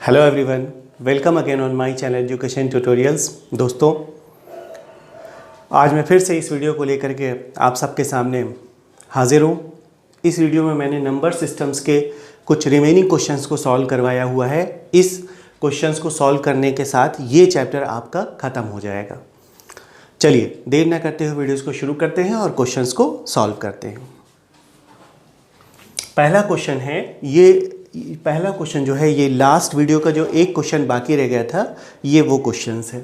Hello everyone, welcome again on my channel education tutorials. दोस्तों, आज मैं फिर से इस वीडियो को लेकर के आप सबके सामने हाजिर हूँ। इस वीडियो में मैंने नंबर सिस्टम्स के कुछ रिमेनिंग क्वेश्चंस को सॉल्व करवाया हुआ है। इस क्वेश्चंस को सॉल्व करने के साथ ये चैप्टर आपका ख़त्म हो जाएगा। चलिए देर न करते हुए वीडियोज़ को शुरू करते हैं और क्वेश्चंस को सॉल्व करते हैं। पहला क्वेश्चन है, पहला क्वेश्चन जो है ये लास्ट वीडियो का जो एक क्वेश्चन बाकी रह गया था, ये वो क्वेश्चंस है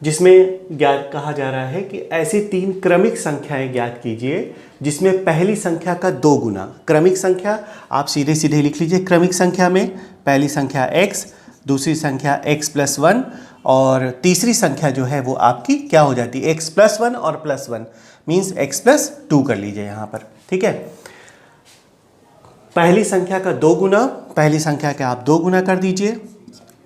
जिसमें ज्ञात कहा जा रहा है कि ऐसी तीन क्रमिक संख्याएं ज्ञात कीजिए जिसमें पहली संख्या का 2 गुना। क्रमिक संख्या आप सीधे सीधे लिख लीजिए। क्रमिक संख्या में पहली संख्या x, दूसरी संख्या x+1 और तीसरी संख्या जो है वो आपकी क्या हो जाती है, x+1 और +1 मीन्स x+2 कर लीजिए यहाँ पर। ठीक है, पहली संख्या का 2 गुना, पहली संख्या का आप 2 गुना कर दीजिए।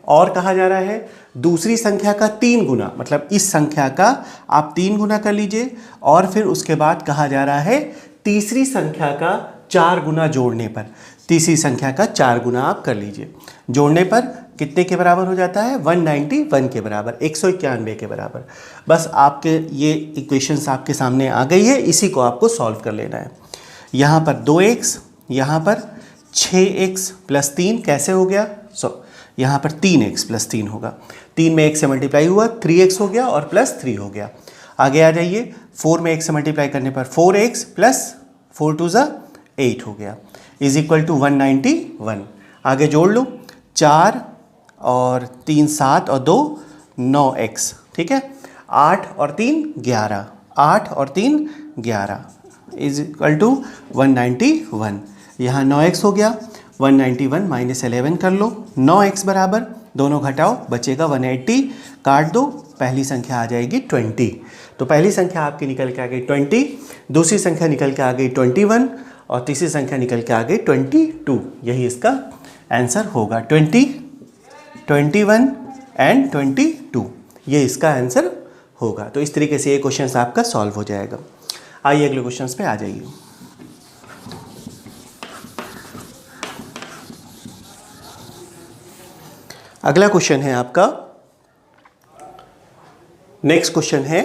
और कहा जा रहा है दूसरी संख्या का 3 गुना, मतलब इस संख्या का आप 3 गुना कर लीजिए। और फिर उसके बाद कहा जा रहा है तीसरी संख्या का 4 गुना जोड़ने पर, तीसरी संख्या का 4 गुना आप कर लीजिए। जोड़ने पर कितने के बराबर हो जाता है, 191 के बराबर, 191 के बराबर। बस आपके ये इक्वेशंस आपके सामने आ गई है, इसी को आपको सॉल्व कर लेना है। यहाँ पर 2x, यहाँ पर 6x+3 कैसे हो गया, यहाँ पर 3x+3 होगा। 3 में x से मल्टीप्लाई हुआ 3x हो गया और +3 हो गया। आगे आ जाइए, 4 में x से मल्टीप्लाई करने पर 4x + 4 2 8 हो गया इज इक्वल टू 191। आगे जोड़ लो, 4 और 3 7 और 2 9x। ठीक है, 8 और 3 11, 8 और 3 11 इज इक्वल टू 191। यहाँ 9x हो गया, 191 - 11 कर लो, 9x बराबर, दोनों घटाओ बचेगा 180, काट दो, पहली संख्या आ जाएगी 20। तो पहली संख्या आपकी निकल के आ गई 20, दूसरी संख्या निकल के आ गई 21 और तीसरी संख्या निकल के आ गई 22। यही इसका आंसर होगा, 20, 21 एंड 22, ये इसका आंसर होगा। तो इस तरीके से ये क्वेश्चन आपका सॉल्व हो जाएगा। आइए अगले क्वेश्चन पे आ जाइए। अगला क्वेश्चन है आपका, नेक्स्ट क्वेश्चन है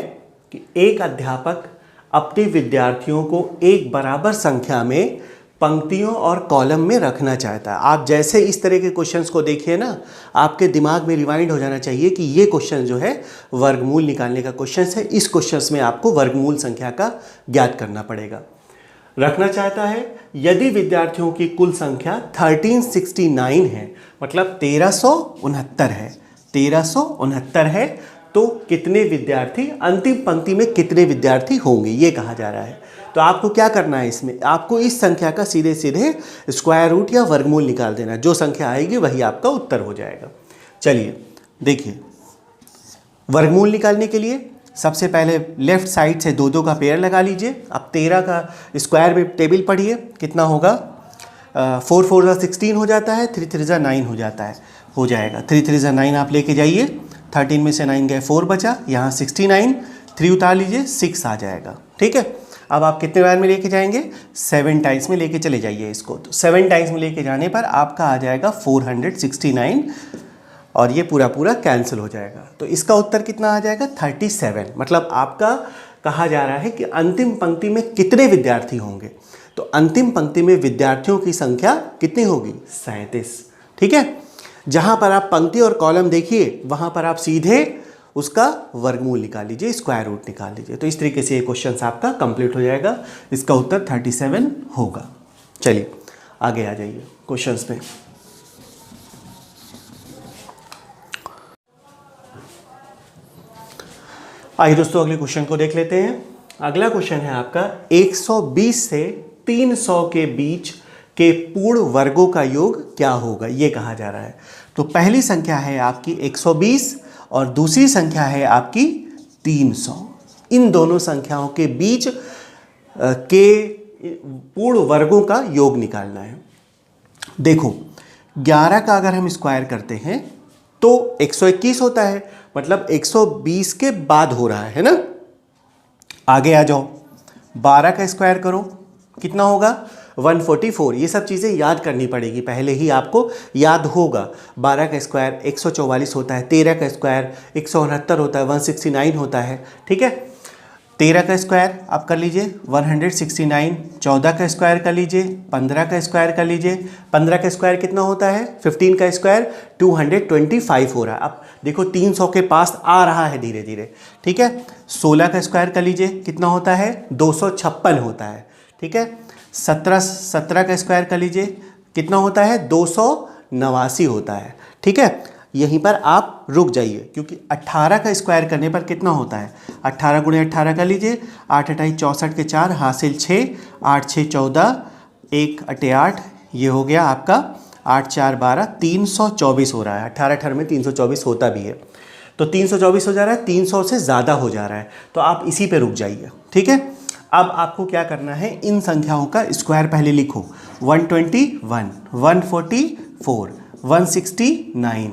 कि एक अध्यापक अपने विद्यार्थियों को एक बराबर संख्या में पंक्तियों और कॉलम में रखना चाहता है। आप जैसे इस तरह के क्वेश्चंस को देखिए ना, आपके दिमाग में रिवाइंड हो जाना चाहिए कि ये क्वेश्चन जो है वर्गमूल निकालने का क्वेश्चन है। इस क्वेश्चन में आपको वर्गमूल संख्या का ज्ञात करना पड़ेगा। रखना चाहता है यदि विद्यार्थियों की कुल संख्या 1369 है, मतलब 1369 है, 1369 है, तो कितने विद्यार्थी, अंतिम पंक्ति में कितने विद्यार्थी होंगे, ये कहा जा रहा है। तो आपको क्या करना है, इसमें आपको इस संख्या का सीधे सीधे स्क्वायर रूट या वर्गमूल निकाल देना। जो संख्या आएगी वही आपका उत्तर हो जाएगा। चलिए देखिए, वर्गमूल निकालने के लिए सबसे पहले लेफ्ट साइड से 2 2 का पेयर लगा लीजिए। अब 13 का स्क्वायर में टेबल पढ़िए, कितना होगा, 4 4 16 हो जाता है, 3 3 9 हो जाता है, हो जाएगा। 3 3 9 आप लेके जाइए, 13 में से 9 गए 4 बचा, यहाँ 69, 3 उतार लीजिए 6 आ जाएगा। ठीक है, अब आप कितने बार में लेके जाएंगे, 7 टाइम्स में लेके चले जाइए इसको। तो 7 टाइम्स में लेके जाने पर आपका आ जाएगा 469 और ये पूरा पूरा कैंसिल हो जाएगा। तो इसका उत्तर कितना आ जाएगा, 37। मतलब आपका कहा जा रहा है कि अंतिम पंक्ति में कितने विद्यार्थी होंगे। तो अंतिम पंक्ति में विद्यार्थियों की संख्या कितनी होगी, 37। ठीक है, जहाँ पर आप पंक्ति और कॉलम देखिए वहाँ पर आप सीधे उसका वर्गमूल निकाल लीजिए, स्क्वायर रूट निकाल लीजिए। तो इस तरीके से ये क्वेश्चन आपका कंप्लीट हो जाएगा। इसका उत्तर 37 होगा। चलिए आगे आ जाइए क्वेश्चंस पे। आइए दोस्तों अगले क्वेश्चन को देख लेते हैं। अगला क्वेश्चन है आपका, 120 से 300 के बीच के पूर्ण वर्गों का योग क्या होगा, ये कहा जा रहा है। तो पहली संख्या है आपकी 120 और दूसरी संख्या है आपकी 300। इन दोनों संख्याओं के बीच के पूर्ण वर्गों का योग निकालना है। देखो, 11 का अगर हम स्क्वायर करते हैं तो 121 होता है, मतलब 120 के बाद हो रहा है ना। आगे आ जाओ, 12 का स्क्वायर करो, कितना होगा, 144, ये सब चीज़ें याद करनी पड़ेगी, पहले ही आपको याद होगा। 12 का स्क्वायर 144 होता है, 13 का स्क्वायर 169 होता है, 169 होता है, ठीक है। 13 का स्क्वायर आप कर लीजिए 169, 14 का स्क्वायर कर लीजिए, 15 का स्क्वायर कर लीजिए, 15 का स्क्वायर कितना होता है, 15 का स्क्वायर 225 हो रहा है। अब देखो 300 के पास आ रहा है धीरे धीरे, ठीक है। 16 का स्क्वायर कर लीजिए, कितना होता है, 256 होता है, ठीक है। 17 का स्क्वायर कर लीजिए, कितना होता है, 289 होता है, ठीक है। यहीं पर आप रुक जाइए, क्योंकि 18 का स्क्वायर करने पर कितना होता है, 18 गुणे 18 कर लीजिए, 8 8 64 के 4 हासिल 6, 8 6 14, 1 8 8, ये हो गया आपका 8 4 12, 324 हो रहा है। 18 18 में 324 होता भी है, तो 324 हो जा रहा है, 300 से ज़्यादा हो जा रहा है, तो आप इसी पे रुक जाइए, ठीक है। अब आपको क्या करना है, इन संख्याओं का स्क्वायर पहले लिखो, 121, 144, 169,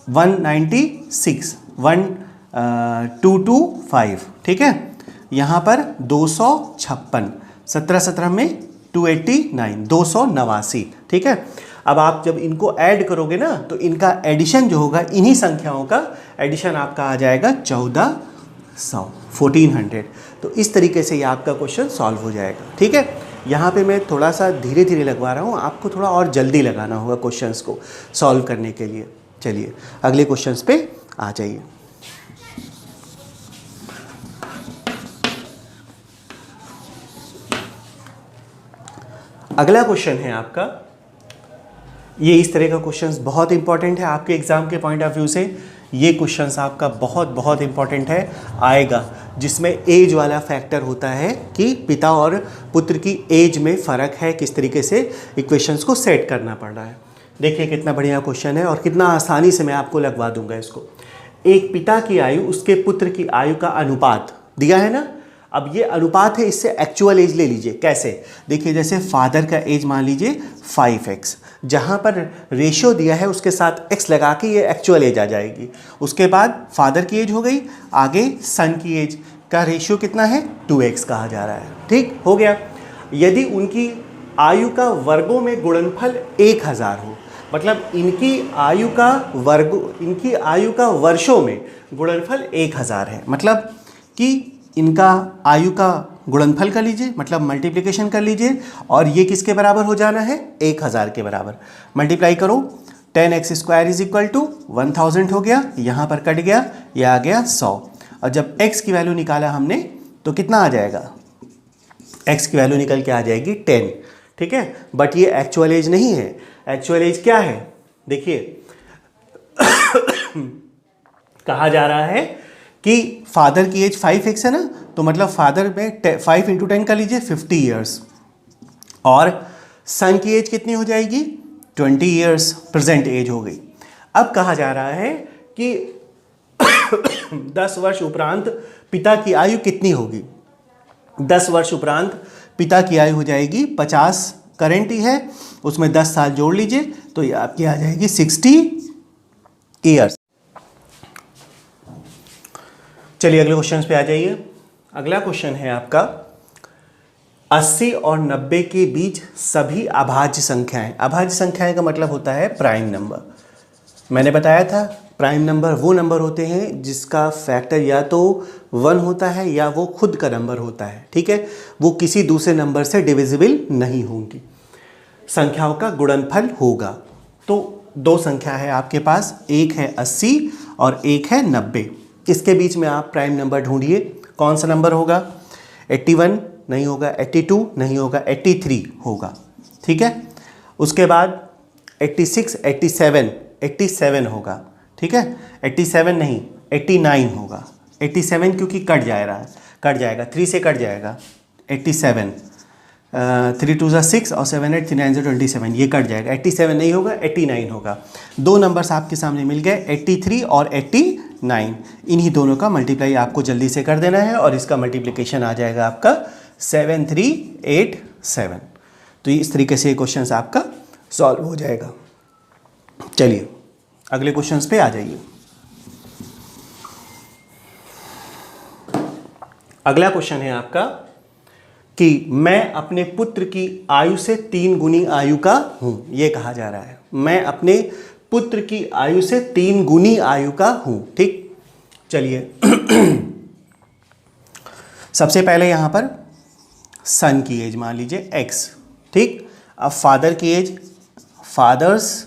196, 1225, ठीक है। यहाँ पर 256, 17 17 में 289, 289, ठीक है। अब आप जब इनको ऐड करोगे ना, तो इनका एडिशन जो होगा, इन्हीं संख्याओं का एडिशन आपका आ जाएगा 1400, 1400। तो इस तरीके से ये आपका क्वेश्चन सॉल्व हो जाएगा, ठीक है। यहाँ पे मैं थोड़ा सा धीरे धीरे लगवा रहा हूँ, आपको थोड़ा और जल्दी लगाना होगा क्वेश्चंस को सॉल्व करने के लिए। चलिए अगले क्वेश्चंस पे आ जाइए। अगला क्वेश्चन है आपका, ये इस तरह का क्वेश्चंस बहुत इंपॉर्टेंट है आपके एग्जाम के पॉइंट ऑफ व्यू से। ये क्वेश्चंस आपका बहुत बहुत इंपॉर्टेंट है, आएगा, जिसमें एज वाला फैक्टर होता है कि पिता और पुत्र की एज में फ़र्क है, किस तरीके से इक्वेशंस को सेट करना पड़ रहा है। देखिए कितना बढ़िया क्वेश्चन है और कितना आसानी से मैं आपको लगवा दूंगा इसको। एक पिता की आयु उसके पुत्र की आयु का अनुपात दिया है ना। अब ये अनुपात है, इससे एक्चुअल एज ले लीजिए। कैसे, देखिए जैसे फादर का एज मान लीजिए 5x, जहाँ पर रेशियो दिया है उसके साथ x लगा के ये एक्चुअल एज आ जाएगी। उसके बाद फादर की एज हो गई, आगे सन की एज का रेशियो कितना है, 2x कहा जा रहा है, ठीक हो गया। यदि उनकी आयु का वर्गों में गुणनफल 1000 हो, मतलब इनकी आयु का वर्षों में गुणनफल 1000 है, मतलब कि इनका आयु का गुणनफल कर लीजिए, मतलब मल्टीप्लिकेशन कर लीजिए, और ये किसके बराबर हो जाना है, 1000 के बराबर। मल्टीप्लाई करो, 10x square is equal to 1000 हो गया, यहाँ पर कट गया, ये आ गया 100। और जब x की वैल्यू निकाला हमने तो कितना आ जाएगा, x की वैल्यू निकल के आ जाएगी 10, ठीक है। बट ये एक्चुअल एज नहीं है। एक्चुअल एज क्या है, देखिए कहा जा रहा है कि फादर की एज 5x है ना, तो मतलब फादर में 5 × 10 कर लीजिए 50 ईयर्स, और सन की एज कितनी हो जाएगी, 20 ईयर्स प्रेजेंट एज हो गई। अब कहा जा रहा है कि 10 वर्ष उपरांत पिता की आयु कितनी होगी। 10 वर्ष उपरांत पिता की आयु हो जाएगी 50, करेंट ही है, उसमें 10 साल जोड़ लीजिए तो ये आपकी आ जाएगी 60 ईयर्स। चलिए अगले क्वेश्चन पे आ जाइए। अगला क्वेश्चन है आपका, 80 और 90 के बीच सभी अभाज्य संख्याएं। अभाज्य संख्याएं का मतलब होता है प्राइम नंबर। मैंने बताया था प्राइम नंबर वो नंबर होते हैं जिसका फैक्टर या तो 1 होता है या वो खुद का नंबर होता है, ठीक है। वो किसी दूसरे नंबर से डिविजिबल नहीं होंगी, संख्याओं का गुणनफल होगा। तो दो संख्या है आपके पास, एक है 80 और एक है 90। इसके बीच में आप प्राइम नंबर ढूंढिए, कौन सा नंबर होगा। 81 नहीं होगा, 82 नहीं होगा, 83 होगा, ठीक है। उसके बाद 86, 87 होगा, ठीक है। 87 नहीं, 89 होगा। 87 क्योंकि कट जाएगा 3 से कट जाएगा। 87 3 2 6 और 7 8 3 9 27, ये कट जाएगा। 87 नहीं होगा, 89 होगा। दो नंबर्स आपके सामने मिल गए, 83 और 89। इन्हीं दोनों का मल्टीप्लाई आपको जल्दी से कर देना है और इसका मल्टीप्लिकेशन आ जाएगा आपका 7387। तो इस तरीके से क्वेश्चन आपका सॉल्व हो जाएगा। चलिए अगले क्वेश्चंस पे आ जाइए। अगला क्वेश्चन है आपका, कि मैं अपने पुत्र की आयु से 3 गुनी आयु का हूं, ये कहा जा रहा है। मैं अपने पुत्र की आयु से 3 गुनी आयु का हूं। ठीक, चलिए सबसे पहले यहां पर सन की एज मान लीजिए x। ठीक, अब फादर की age, father's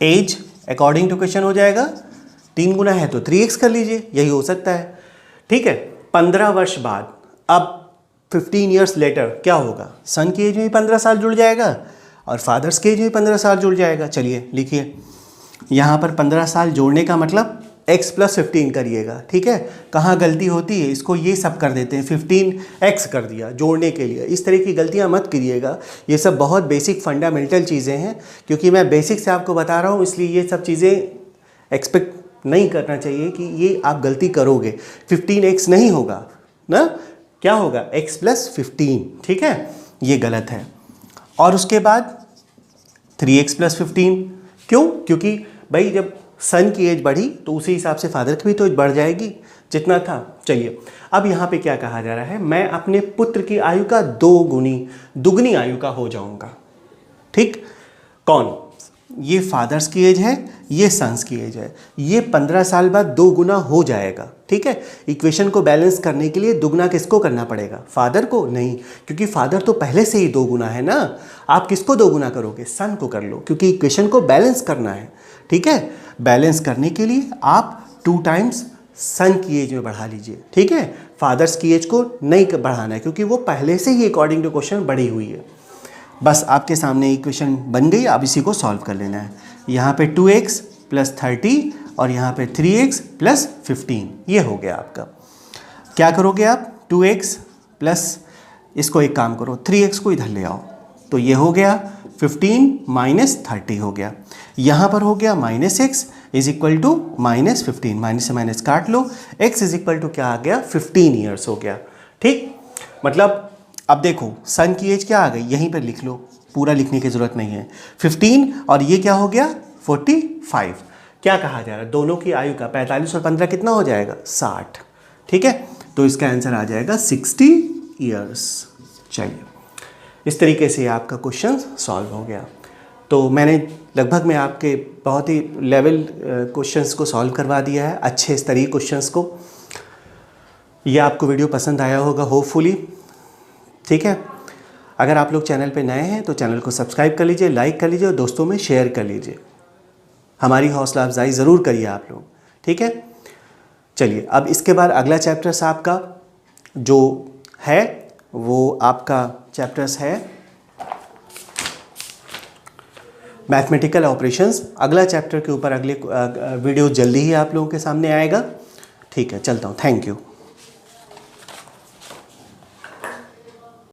age according to question हो जाएगा 3 गुना है तो 3x कर लीजिए, यही हो सकता है। ठीक है, 15 वर्ष बाद, अब 15 ईयर्स लेटर क्या होगा, सन की एज में भी 15 साल जुड़ जाएगा और फादर्स की एज में भी 15 साल जुड़ जाएगा। चलिए लिखिए, यहाँ पर 15 साल जोड़ने का मतलब x + 15 करिएगा। ठीक है, कहाँ गलती होती है, इसको ये सब कर देते हैं, 15x कर दिया जोड़ने के लिए। इस तरह की गलतियाँ मत करिएगा, ये सब बहुत बेसिक फंडामेंटल चीज़ें हैं। क्योंकि मैं बेसिक से आपको बता रहा हूँ, इसलिए ये सब चीज़ें एक्सपेक्ट नहीं करना चाहिए कि ये आप गलती करोगे। 15x नहीं होगा ना, क्या होगा, x + 15। ठीक है, ये गलत है। और उसके बाद 3x + 15, क्यों, क्योंकि भाई जब सन की एज बढ़ी तो उसी हिसाब से फादर की भी तो एज बढ़ जाएगी जितना था। चलिए, अब यहाँ पे क्या कहा जा रहा है, मैं अपने पुत्र की आयु का दुगनी आयु का हो जाऊंगा। ठीक, कौन, ये फादर्स की एज है, ये सन्स की एज है, ये 15 साल बाद 2 गुना हो जाएगा। ठीक है, इक्वेशन को बैलेंस करने के लिए दुगना किसको करना पड़ेगा, फादर को नहीं, क्योंकि फादर तो पहले से ही 2 गुना है ना। आप किसको 2 गुना करोगे, सन को कर लो, क्योंकि इक्वेशन को बैलेंस करना है। ठीक है, बैलेंस करने के लिए आप 2 टाइम्स सन की एज में बढ़ा लीजिए। ठीक है, फादर्स की एज को नहीं बढ़ाना है, क्योंकि वो पहले से ही अकॉर्डिंग टू क्वेश्चन बढ़ी हुई है। बस आपके सामने इक्वेशन बन गई, अब इसी को सॉल्व कर लेना है। यहाँ पे 2x + 30 और यहाँ पे 3x + 15, ये हो गया आपका। क्या करोगे आप, 2x प्लस, इसको एक काम करो, 3x को इधर ले आओ, तो ये हो गया 15 - 30 हो गया। यहाँ पर हो गया -x = -15, माइनस से माइनस काट लो, x = क्या आ गया, 15 ईयर्स हो गया। ठीक, मतलब अब देखो सन की एज क्या आ गई, यहीं पर लिख लो, पूरा लिखने की ज़रूरत नहीं है। 15 और ये क्या हो गया, 45। क्या कहा जा रहा है, दोनों की आयु का 45 और 15 कितना हो जाएगा, 60। ठीक है, तो इसका आंसर आ जाएगा 60 ईयर्स। चलिए, इस तरीके से आपका क्वेश्चन सॉल्व हो गया। तो मैंने लगभग में आपके बहुत ही लेवल क्वेश्चंस को सॉल्व करवा दिया है, अच्छे स्तरीय क्वेश्चंस को। ये आपको वीडियो पसंद आया होगा होपफुली। ठीक है, अगर आप लोग चैनल पे नए हैं तो चैनल को सब्सक्राइब कर लीजिए, लाइक कर लीजिए और दोस्तों में शेयर कर लीजिए। हमारी हौसला अफजाई ज़रूर करिए आप लोग। ठीक है, चलिए अब इसके बाद अगला चैप्टर्स आपका जो है वो आपका चैप्टर्स है मैथमेटिकल ऑपरेशंस। अगला चैप्टर के ऊपर अगले वीडियो जल्दी ही आप लोगों के सामने आएगा। ठीक है, चलता हूँ, थैंक यू।